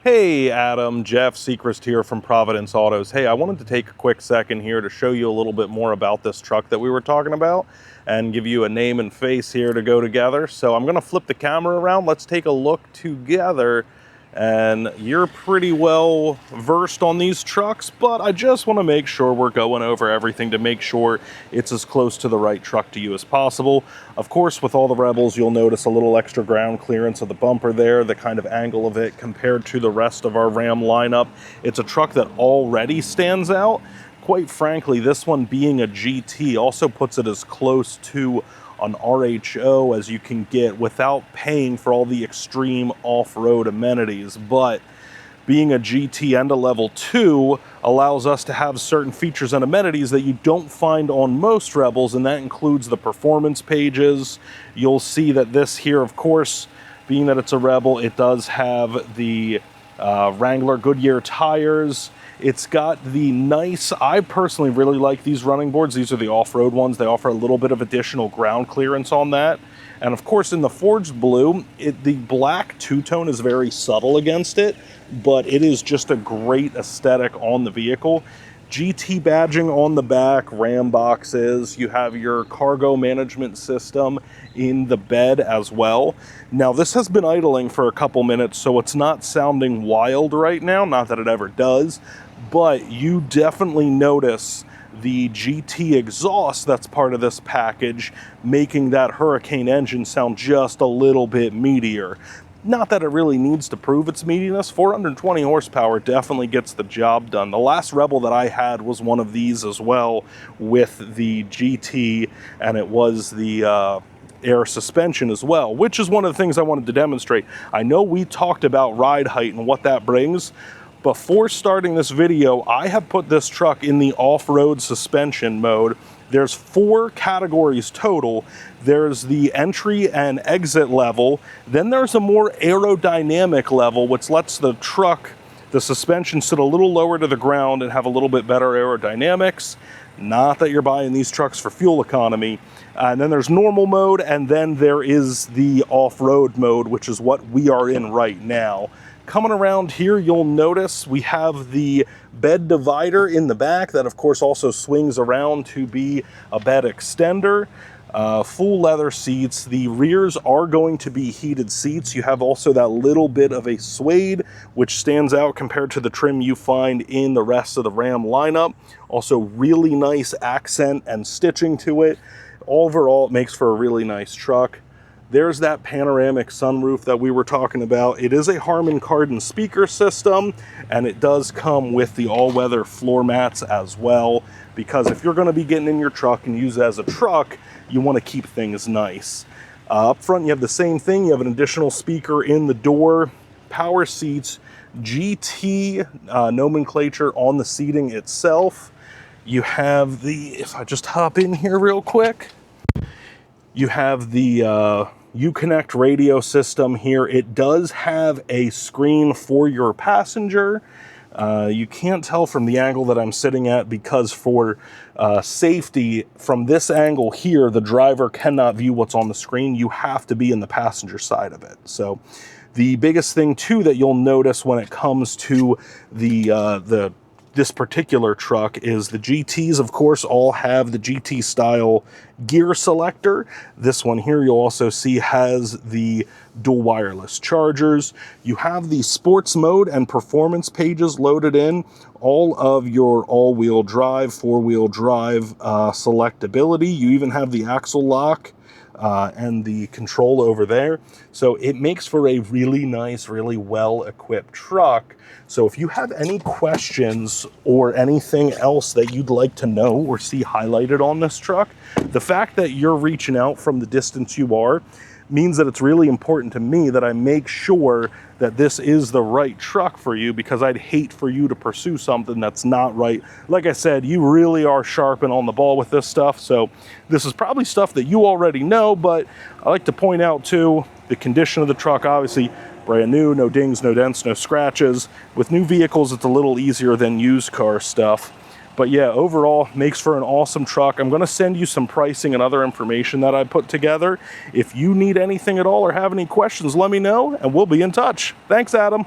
Hey Adam, Jeff Seacrest here from Providence Autos. Hey, I wanted to take a quick second here to show you a little bit more about this truck that we were talking about and give you a name and face here to go together. So I'm gonna flip the camera around. Let's take a look together. And you're pretty well versed on these trucks, but I just want to make sure we're going over everything to make sure it's as close to the right truck to you as possible. Of course, with all the Rebels, you'll notice a little extra ground clearance of the bumper there, the kind of angle of it compared to the rest of our Ram lineup. It's a truck that already stands out. Quite frankly, this one being a GT also puts it as close to an RHO as you can get without paying for all the extreme off-road amenities. But being a GT and a level 2 allows us to have certain features and amenities that you don't find on most Rebels, and that includes the performance pages. You'll see that this here, of course, being that it's a Rebel, it does have the Wrangler Goodyear tires. It's got the nice, I personally really like these running boards. These are the off-road ones. They offer a little bit of additional ground clearance on that. And of course, in the forged blue, the black two-tone is very subtle against it, but it is just a great aesthetic on the vehicle. GT badging on the back, Ram boxes. You have your cargo management system in the bed as well. Now, this has been idling for a couple minutes, so it's not sounding wild right now. Not that it ever does, but you definitely notice the GT exhaust that's part of this package, making that Hurricane engine sound just a little bit meatier. Not that it really needs to prove its meatiness. 420 horsepower definitely gets the job done. The last Rebel that I had was one of these as well with the GT, and it was the air suspension as well, which is one of the things I wanted to demonstrate. I know we talked about ride height and what that brings. Before starting this video, I have put this truck in the off-road suspension mode. There's 4 categories total. There's the entry and exit level. Then there's a more aerodynamic level, which lets the truck, the suspension, sit a little lower to the ground and have a little bit better aerodynamics. Not that you're buying these trucks for fuel economy. And then there's normal mode, and then there is the off-road mode, which is what we are in right now. Coming around here, you'll notice we have the bed divider in the back that of course also swings around to be a bed extender. Full leather seats. The rears are going to be heated seats. You have also that little bit of a suede, which stands out compared to the trim you find in the rest of the Ram lineup. Also really nice accent and stitching to it. Overall, it makes for a really nice truck. There's that panoramic sunroof that we were talking about. It is a Harman Kardon speaker system, and it does come with the all-weather floor mats as well, because if you're going to be getting in your truck and use it as a truck, you want to keep things nice. Up front, you have the same thing. You have an additional speaker in the door, power seats, GT nomenclature on the seating itself. You have the, if I just hop in here real quick, you have the Uconnect radio system here. It does have a screen for your passenger. You can't tell from the angle that I'm sitting at because for safety, from this angle here, the driver cannot view what's on the screen. You have to be in the passenger side of it. So the biggest thing too that you'll notice when it comes to this particular truck is the GTs, of course, all have the GT style gear selector. This one here you'll also see has the dual wireless chargers. You have the sports mode and performance pages loaded in. All of your all-wheel drive, four-wheel drive selectability. You even have the axle lock and the control over there. So it makes for a really nice, really well-equipped truck. So if you have any questions or anything else that you'd like to know or see highlighted on this truck, the fact that you're reaching out from the distance you are means that it's really important to me that I make sure that this is the right truck for you, because I'd hate for you to pursue something that's not right. Like I said, you really are sharp and on the ball with this stuff, so this is probably stuff that you already know, but I like to point out too, the condition of the truck, obviously brand new, no dings, no dents, no scratches. With new vehicles, it's a little easier than used car stuff. But yeah, overall, makes for an awesome truck. I'm gonna send you some pricing and other information that I put together. If you need anything at all or have any questions, let me know and we'll be in touch. Thanks, Adam.